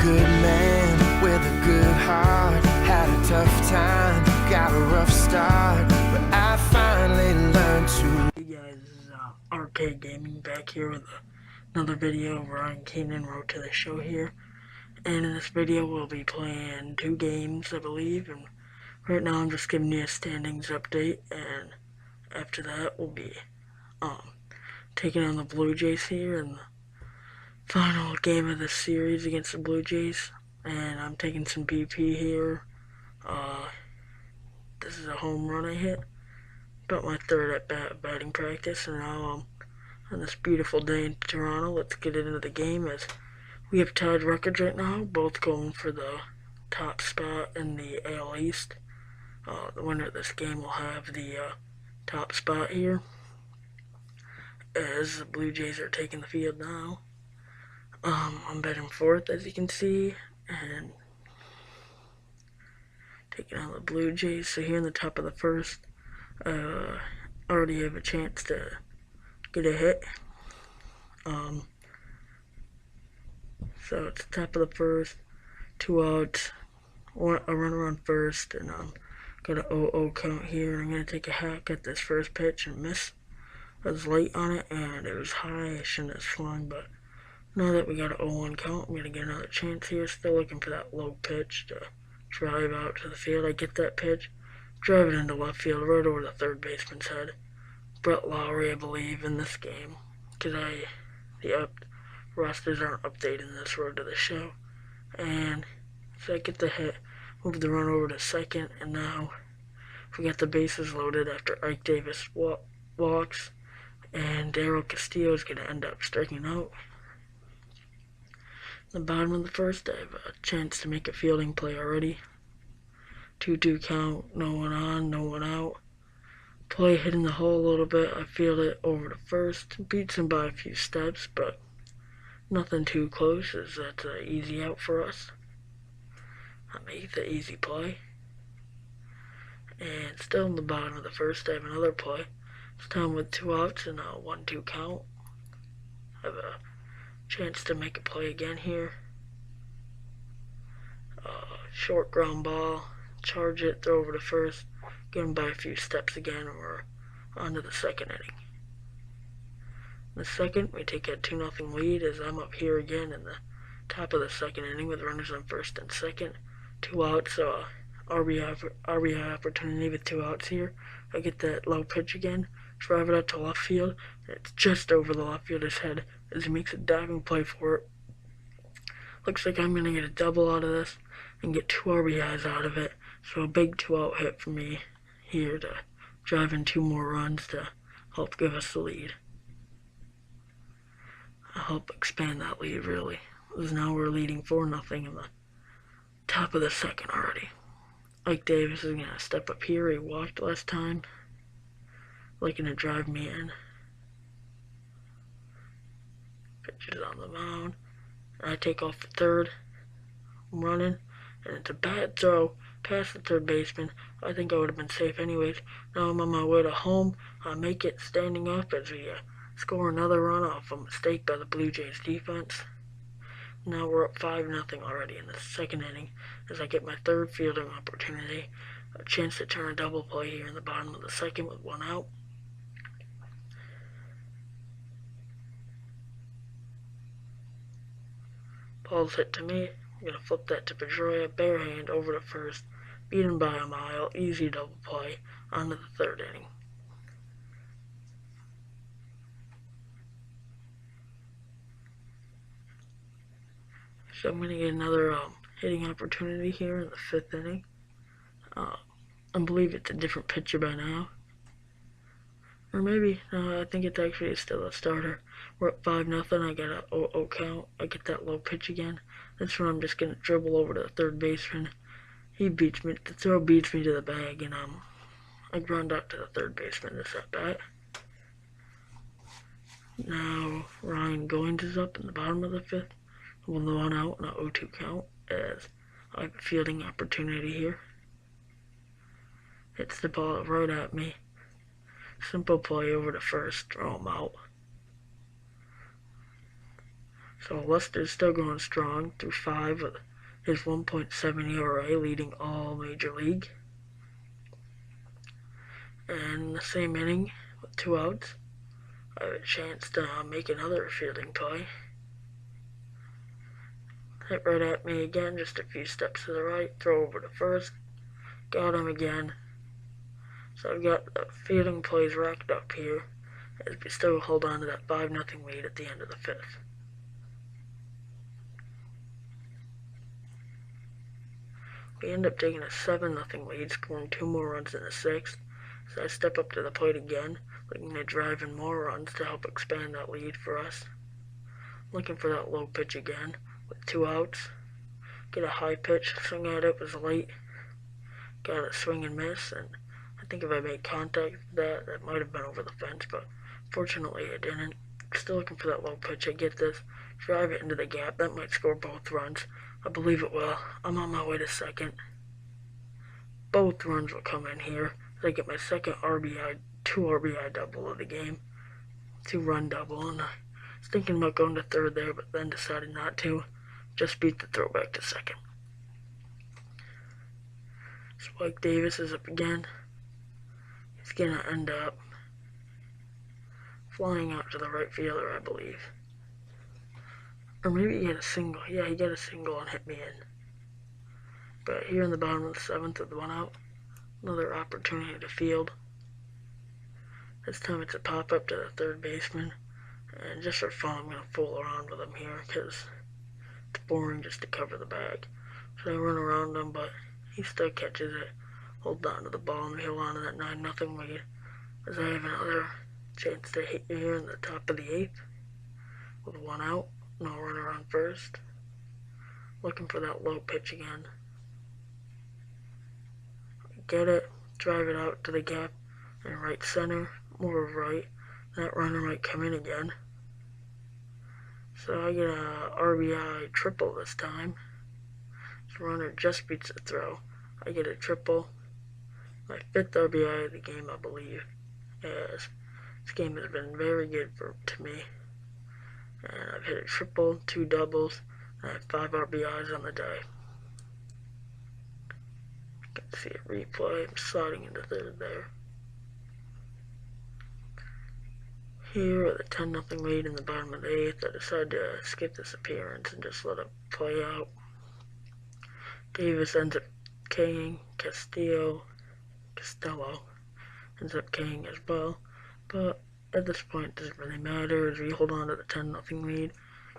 good man with a good heart. Had a tough time, got a rough start, but I finally learned to. Hey guys, this is Arcade Gaming back here with another video. Ryan Keenan wrote to the show here, and in this video we'll be playing 2 games, I believe, and right now I'm just giving you a standings update, and after that we'll be taking on the Blue Jays here in the final game of the series against the Blue Jays, and I'm taking some BP here. This is a home run I hit, about my 3rd at bat batting practice, and now on this beautiful day in Toronto, let's get into the game as we have tied records right now, both going for the top spot in the AL East. The winner of this game will have the top spot here, as the Blue Jays are taking the field now. I'm batting 4th, as you can see, and taking on the Blue Jays. So here in the top of the 1st, already have a chance to get a hit. So it's the top of the 1st, 2 outs, a runner on 1st, and got an 0-0 count here. I'm going to take a hack at this first pitch and miss. I was late on it, and it was high. I shouldn't have swung, but now that we got an 0-1 count, I'm going to get another chance here. Still looking for that low pitch to drive out to the field. I get that pitch, drive it into left field, right over the third baseman's head. Brett Lowry, I believe, in this game, because the rosters aren't updating this road to the show. And so I get the hit, move the run over to second, and now we got the bases loaded after Ike Davis walks, and Daryl Castillo is going to end up striking out. In the bottom of the 1st, I have a chance to make a fielding play already. 2-2 count, no one on, no one out. Play hitting the hole a little bit. I field it over to 1st, beats him by a few steps, but nothing too close, as that's an easy out for us. I make the easy play. And still in the bottom of the 1st, I have another play. This time with 2 outs and a 1-2 count. I have a chance to make a play again here. Short ground ball, charge it, throw over to 1st, get him by a few steps again, and we're on to the 2nd inning. In the 2nd, we take a 2-0 lead as I'm up here again in the top of the 2nd inning with runners on 1st and 2nd. 2 outs, RBI opportunity with 2 outs here. I get that low pitch again, drive it out to left field, and it's just over the left fielder's head as he makes a diving play for it. Looks like I'm going to get a double out of this and get 2 RBIs out of it. So a big 2-out hit for me here to drive in 2 more runs to help give us the lead. I'll help expand that lead, really, because now we're leading 4-0 in the top of the 2nd already. Ike Davis is going to step up here. He walked last time, looking to drive me in. Pitches on the mound. I take off the 3rd. I'm running, and it's a bad throw past the 3rd baseman. I think I would have been safe anyways. Now I'm on my way to home. I make it standing up as we score another run off a mistake by the Blue Jays defense. Now we're up 5-0 already in the 2nd inning as I get my 3rd fielding opportunity. A chance to turn a double play here in the bottom of the 2nd with 1 out. Ball's hit to me. I'm going to flip that to Pedroia, bare hand over to 1st, beat him by a mile, easy double play, on to the 3rd inning. So I'm going to get another hitting opportunity here in the 5th inning. I believe it's a different pitcher by now. Or maybe, no, I think it actually is still a starter. We're up 5-0, I got a 0-0 count. I get that low pitch again. That's when I'm just going to dribble over to the 3rd baseman. He beats me, the throw beats me to the bag, and I ground out to the 3rd baseman this at bat. Now Ryan Keenan is up in the bottom of the 5th with 1 out and a 0-2 count as I have a fielding opportunity here. Hits the ball right at me. Simple play over to 1st, throw him out. So Lester's still going strong through 5 with his 1.7 ERA, leading all Major League. And in the same inning, with 2 outs, I have a chance to make another fielding play. Hit right at me again, just a few steps to the right, throw over to first, got him again. So I've got the fielding plays racked up here as we still hold on to that 5-0 lead at the end of the 5th. We end up taking a 7-0 lead, scoring 2 more runs in the 6th. So I step up to the plate again, looking to drive in more runs to help expand that lead for us. Looking for that low pitch again with 2 outs. Get a high pitch, swing at it, was late. Got a swing and miss, and I think if I made contact with that might have been over the fence, but fortunately I didn't. Still looking for that low pitch. I get this, drive it into the gap. That might score both runs. I believe it will. I'm on my way to second. Both runs will come in here. I get my second RBI, 2 RBI double of the game. 2-run double, and I was thinking about going to third there, but then decided not to. Just beat the throw back to second. Spike Davis is up again. He's gonna end up flying out to the right fielder, I believe. Or maybe he got a single. Yeah, he got a single and hit me in. But here in the bottom of the 7th with 1 out, another opportunity to field. This time it's a pop-up to the third baseman. And just for fun, I'm going to fool around with him here because it's boring just to cover the bag. So I run around him, but he still catches it, holds on to the ball, and we hold on to that 9-0 lead. As I have another chance to hit you here in the top of the 8th with 1 out. No runner on first. Looking for that low pitch again. Get it, drive it out to the gap in right center, more of right. That runner might come in again. So I get a RBI triple this time. This runner just beats the throw. I get a triple. My 5th RBI of the game, I believe. Yes, this game has been very good to me. And I've hit a triple, 2 doubles, and I have 5 RBIs on the day. You can see a replay. I'm sliding into third there. Here with a 10-0 lead in the bottom of the 8th, I decided to skip this appearance and just let it play out. Davis ends up K'ing. Costello ends up K'ing as well. But at this point, it doesn't really matter as we hold on to the 10-0 lead.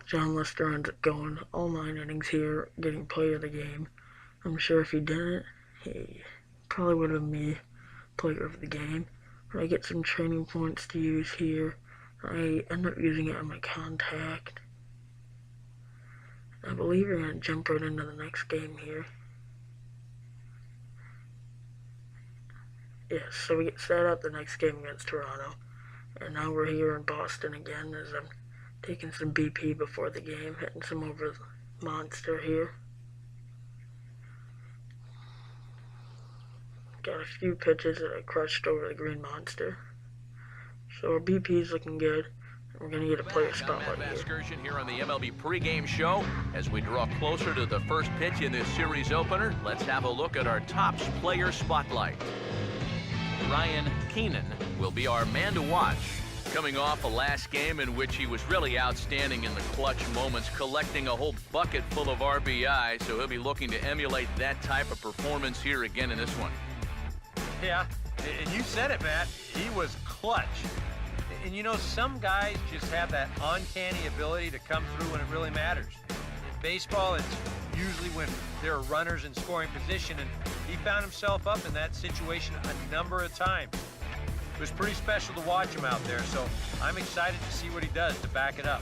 John Lester ends up going all 9 innings here, getting player of the game. I'm sure if he didn't, he probably would have been me player of the game. But I get some training points to use here. I end up using it on my contact. I believe we're going to jump right into the next game here. Yes, so we get set up the next game against Toronto. And now we're here in Boston again as I'm taking some BP before the game, hitting some over the monster here. Got a few pitches that I crushed over the green monster. So our BP is looking good. And we're going to get a player spotlight here. Excursion here on the MLB pregame show. As we draw closer to the first pitch in this series opener, let's have a look at our Topps player spotlight. Ryan Keenan will be our man to watch. Coming off a last game in which he was really outstanding in the clutch moments, collecting a whole bucket full of RBI, so he'll be looking to emulate that type of performance here again in this one. Yeah, and you said it, Matt. He was clutch. And you know, some guys just have that uncanny ability to come through when it really matters. In baseball, it's usually when there are runners in scoring position, and he found himself up in that situation a number of times. It was pretty special to watch him out there, so I'm excited to see what he does to back it up.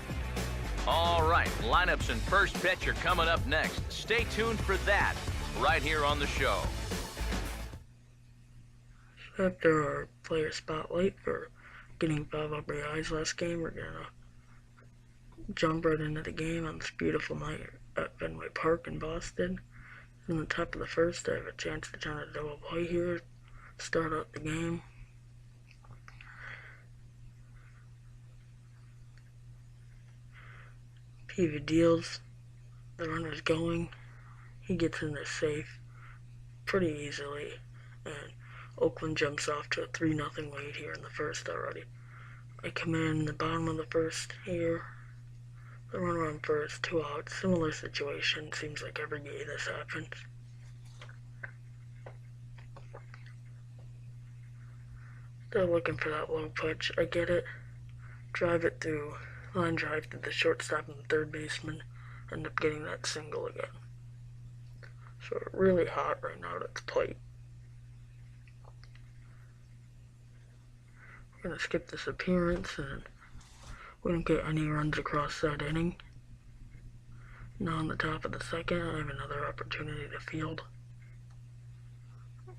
All right, lineups and first pitch are coming up next. Stay tuned for that right here on the show. After our player spotlight for getting 5 RBIs last game, we're going to jump right into the game on this beautiful night at Fenway Park in Boston. In the top of the 1st, I have a chance to turn a double play here, start out the game. He either deals, the runner's going, he gets in there safe pretty easily, and Oakland jumps off to a 3-0 lead here in the first already. I come in the bottom of the first here, the runner on first, 2 outs, similar situation, seems like every game this happens. Still looking for that low pitch, I get it, drive it through, line drive through the shortstop and the third baseman, end up getting that single again. So really hot right now at the plate. We're going to skip this appearance, and we don't get any runs across that inning. Now on the top of the second, I have another opportunity to field.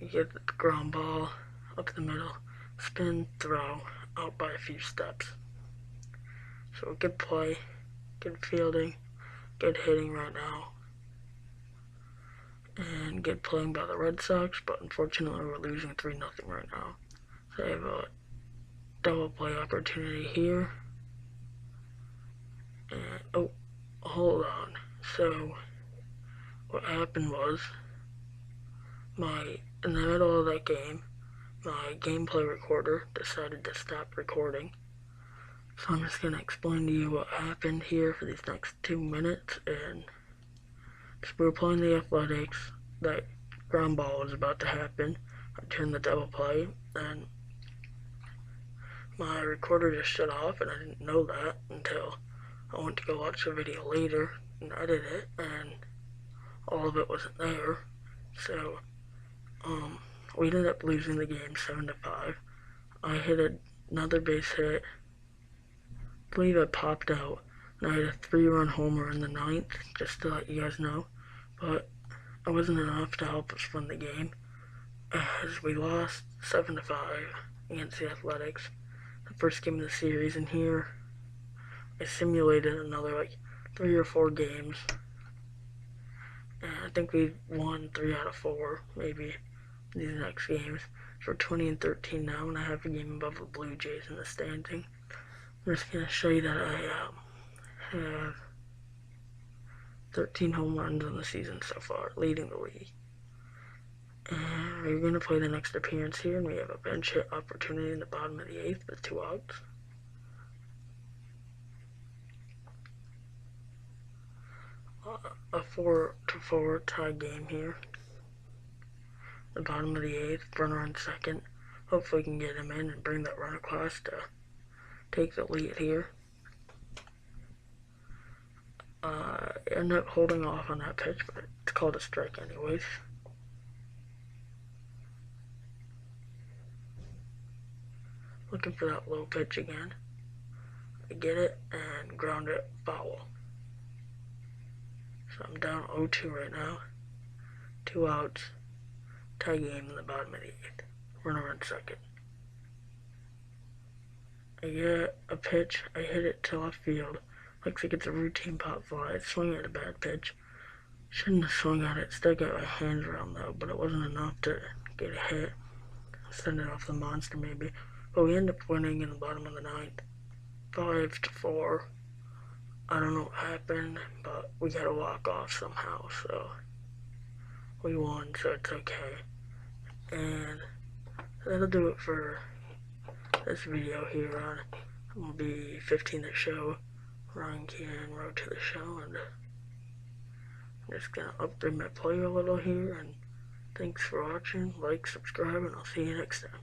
You get the ground ball up the middle, spin, throw, out by a few steps. So a good play, good fielding, good hitting right now, and good playing by the Red Sox, but unfortunately we're losing 3-0 right now. So I have a double play opportunity here. And, oh, hold on. So what happened was, in the middle of that game, my gameplay recorder decided to stop recording. So I'm just going to explain to you what happened here for these next 2 minutes. And so we were playing the Athletics, that ground ball was about to happen. I turned the double play, and my recorder just shut off, and I didn't know that until I went to go watch the video later and edit it, and all of it wasn't there. So we ended up losing the game 7-5. I hit another base hit. I believe I popped out, and I had a 3-run homer in the 9th, just to let you guys know. But it wasn't enough to help us win the game, as we lost 7-5 against the Athletics, the first game of the series. And here I simulated another 3 or 4 games, and I think we won 3 out of 4, maybe, these next games. So we're 20-13 now, and I have a game above the Blue Jays in the standing. I'm just going to show you that I have 13 home runs in the season so far, leading the league. And we're going to play the next appearance here, and we have a bench hit opportunity in the bottom of the 8th with 2 outs. A 4-4 tie game here. The bottom of the 8th, runner on second. Hopefully we can get him in and bring that run across to take the lead here. I ended up holding off on that pitch, but it's called a strike anyways. Looking for that low pitch again. I get it and ground it foul. So I'm down 0-2 right now. 2 outs. Tie game in the bottom of the 8th. Runner on second. I get a pitch. I hit it to left field. Looks like it's a routine pop fly. I swing at a bad pitch. Shouldn't have swung at it. Still got my hands around though, but it wasn't enough to get a hit. Send it off the monster maybe. But we end up winning in the bottom of the 9th. 5-4. I don't know what happened, but we got a walk-off somehow, so we won, so it's okay. And that'll do it for this video here on MLB 15 The Show. Ryan Keenan wrote to the show, and I'm just gonna upgrade my play a little here, and thanks for watching. Like, subscribe, and I'll see you next time.